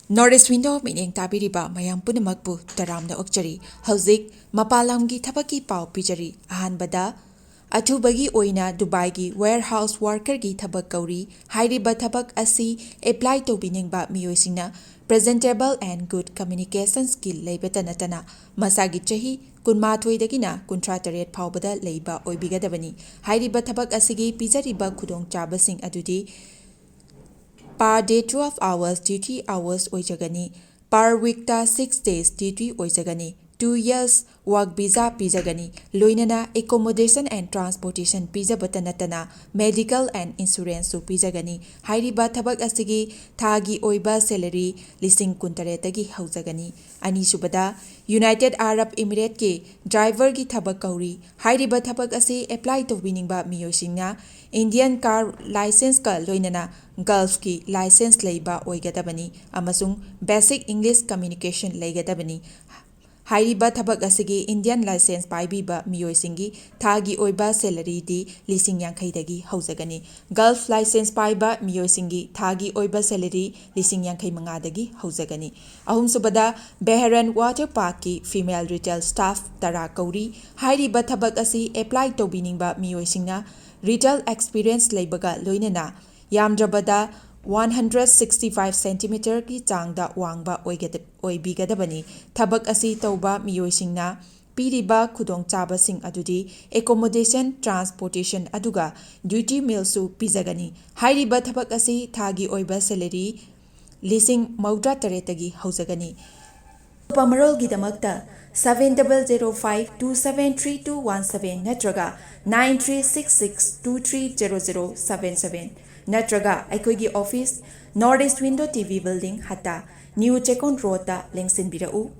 Northeast Window mining tabiriba mayam punamakpu taramna okchari hauzik mapalamgi thabaki pau pijari ahanbada athubagi oina Dubai gi warehouse worker gi thabak kauri hairiba thabak asi apply to biningba miyoisingna presentable and good communication skill leibata natana masagi chahi kunmathoi dagina kuntra taret phawbada leiba oibigadabani hairiba thabak asigi pijariba khudong chabasing adudi per day 12 hours duty hours oijagani per week ta 6 days duty oijagani 2 years work visa pijagani loinana accommodation and transportation pijabata natana medical and insurance su pijagani hairiba thabak asigi thagi oiba salary lising kuntare tagi haujagani ani subada United Arab Emirates ke driver gi thabak kauri hairiba thabak asi apply to biningba miyosingna Indian car license ka loinana Gulf ki license leiba oigadabani amasung basic English communication leigadabani hairiba thabak asigi Indian license paibiba miyoisingi thagi oiba salary di lising yankhai dagi haujagani Gulf license paiba miyoisingi thagi oiba salary lising yankhai manga dagi haujagani ahum subada Behran Water Park ki female retail staff tara kauri hairiba thabak asi apply to biningba miyoisingna retail experience leibaga loinana yamdrabada 165 centimeter ki changda wangba oibigadabani thabak asi tauba miyoisingna piriba khudong chabasing adudi accommodation transportation aduga duty meal su pizagani hairiba thabak asi thagi oiba salary lising maudra taretagi haujagani Pamarol gidamakta 7005273217 natraga 9366230077 natraga aikoigi office Northeast Window TV building hata New Chekon Road da lengsin birau